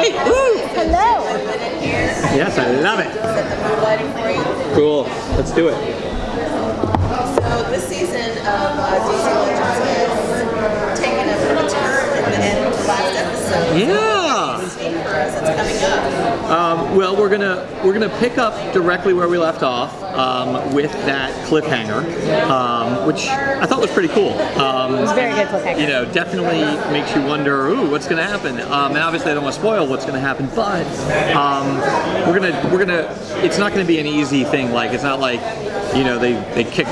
Hello. Yes, I love it. Set the mood lighting for you. Cool. Let's do it. So this season of DC Legends has taken a bit of a turn at the end of the last episode. Yeah. Speak for us. It's coming up. Well, we're gonna pick up directly where we left off with that cliffhanger, which I thought was pretty cool. It was a very good cliffhanger. You know, definitely makes you wonder, ooh, what's going to happen? And obviously, I don't want to spoil what's going to happen, but we're gonna. It's not going to be an easy thing. Like, it's not like, you know, they kick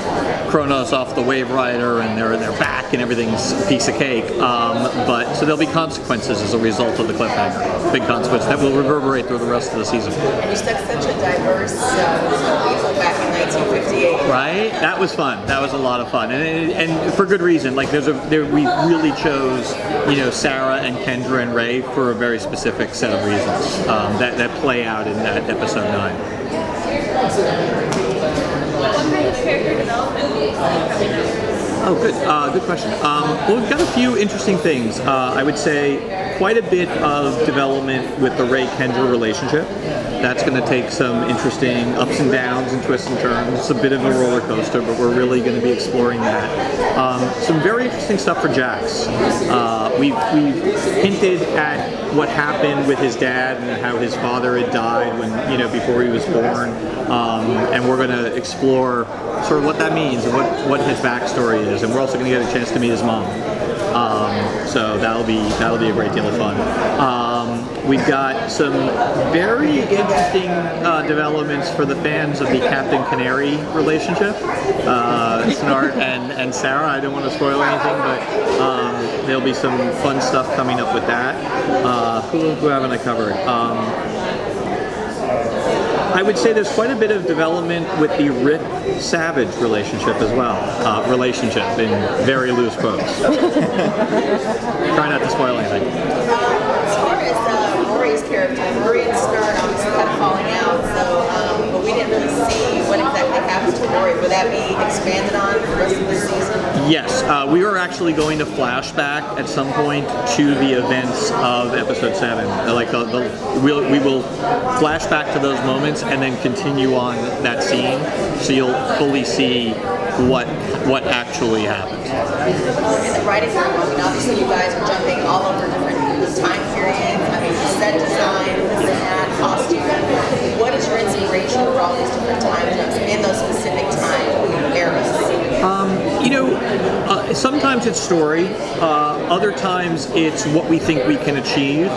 Kronos off the Wave Rider and they're back and everything's a piece of cake. But so there'll be consequences as a result of the cliffhanger. Big consequences that will reverberate through the rest of the season. And you stuck such a diverse people back in 1958. Right? That was fun. That was a lot of fun, and for good reason. Like we really chose, you know, Sarah and Kendra and Ray for a very specific set of reasons that play out in that episode 9. What kind of character development do you see coming up? Oh, good question. Well, we've got a few interesting things. I would say quite a bit of development with the Ray-Kendra relationship. That's going to take some interesting ups and downs and twists and turns. It's a bit of a roller coaster, but we're really going to be exploring that. Some very interesting stuff for Jax. We've hinted at what happened with his dad and how his father had died when, you know, before he was born, and we're going to explore sort of what that means and what his backstory is, and we're also going to get a chance to meet his mom. So that'll be a great deal of fun. We've got some very interesting developments for the fans of the Captain Canary relationship. Snart and Sarah. I don't want to spoil anything, but there'll be some fun stuff coming up with that. Who haven't I covered? I would say there's quite a bit of development with the Rick Savage relationship as well. Relationship in very loose quotes. Try not to spoil anything. As far as Rory's character, Rory and Snart obviously kind of falling out, so but we didn't really see what exactly happens to Rory. Would that be expanded on for the rest of the season? Yes, we are actually going to flashback at some point to the events of episode 7. Like we will flash back to those moments and then continue on that scene, so you'll fully see what actually happened. In the writing room, I mean, obviously you guys are jumping all over different time periods. I mean, set design, this and that, costume. What is your inspiration for all these different time jumps in those specific time eras? You know, sometimes it's story. Other times it's what we think we can achieve.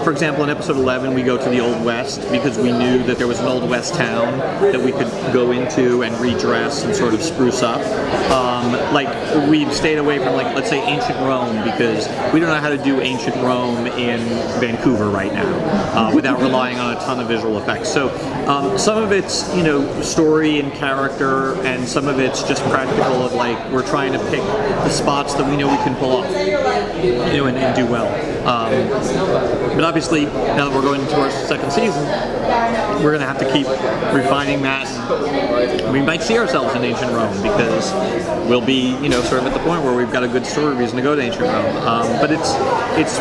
For example, in episode 11, we go to the Old West because we knew that there was an Old West town that we could go into and redress and sort of spruce up. Like, we've stayed away from, like, let's say ancient Rome because we don't know how to do ancient Rome in Vancouver right now without relying on a ton of visual effects. So some of it's, you know, story and character, and some of it's just practical of, like, we're trying to pick the spots that we know we can pull off, you know, and do well. But obviously, now that we're going into our second season, we're going to have to keep refining that. We might see ourselves in ancient Rome because we'll be, you know, sort of at the point where we've got a good story reason to go to ancient Rome. But it's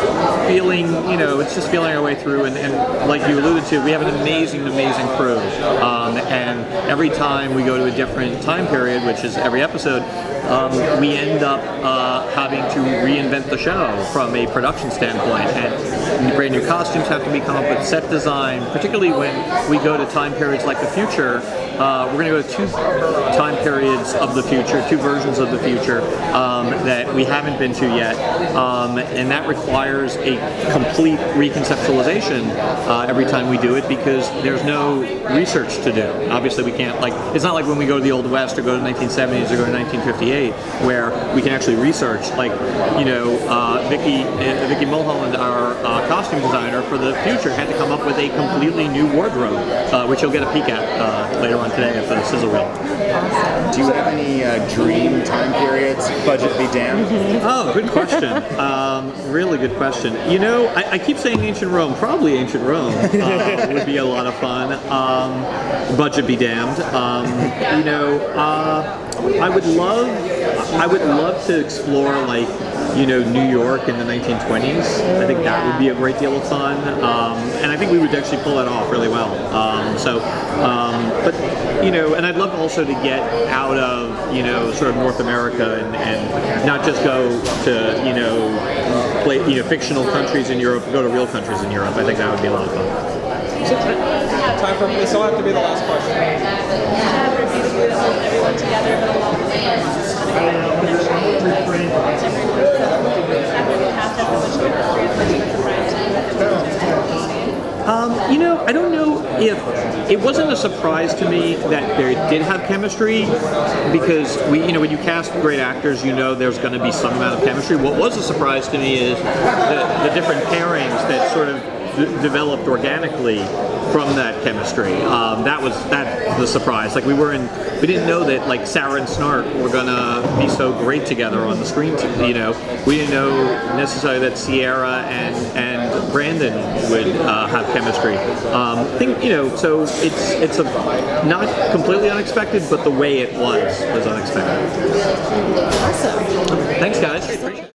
feeling, you know, it's just feeling our way through. And like you alluded to, we have an amazing crew. And every time we go to a different time period, which is every episode, we end up having to reinvent the show from a production standpoint, and brand new costumes have to be come up with, set design, particularly when we go to time periods like the future. We're going to go to 2 time periods of the future, 2 versions of the future that we haven't been to yet, and that requires a complete reconceptualization every time we do it because there's no research to do. Obviously, we can't, like, it's not like when we go to the Old West or go to 1970s or go to 1958 where we can actually research. Like, you know, Vicky Mulholland, our costume designer for the future, had to come up with a completely new wardrobe, which you'll get a peek at later on today at the Sizzle Reel. Awesome. Do you have any dream time periods? Budget be damned. Oh, good question. Really good question. You know, I keep saying ancient Rome. Probably ancient Rome would be a lot of fun. Budget be damned. You know, I would love to explore, like, New York in the 1920s. I think that would be a great deal of fun, and I think we would actually pull that off really well. But and I'd love also to get out of sort of North America and not just go to play fictional countries in Europe, go to real countries in Europe. I think that would be a lot of fun. Time for this will have to be the last question. Beautifully to hold everyone together, but along with the I don't know if it wasn't a surprise to me that they did have chemistry, because when you cast great actors, there's going to be some amount of chemistry. What was a surprise to me is the different pairings that sort of developed organically from that chemistry. That's the surprise. Like we didn't know that like Sarah and Snart were gonna be so great together on the screen. We didn't know necessarily that Sierra and Brandon would have chemistry. So it's not completely unexpected, but the way it was unexpected. Awesome. Thanks, guys.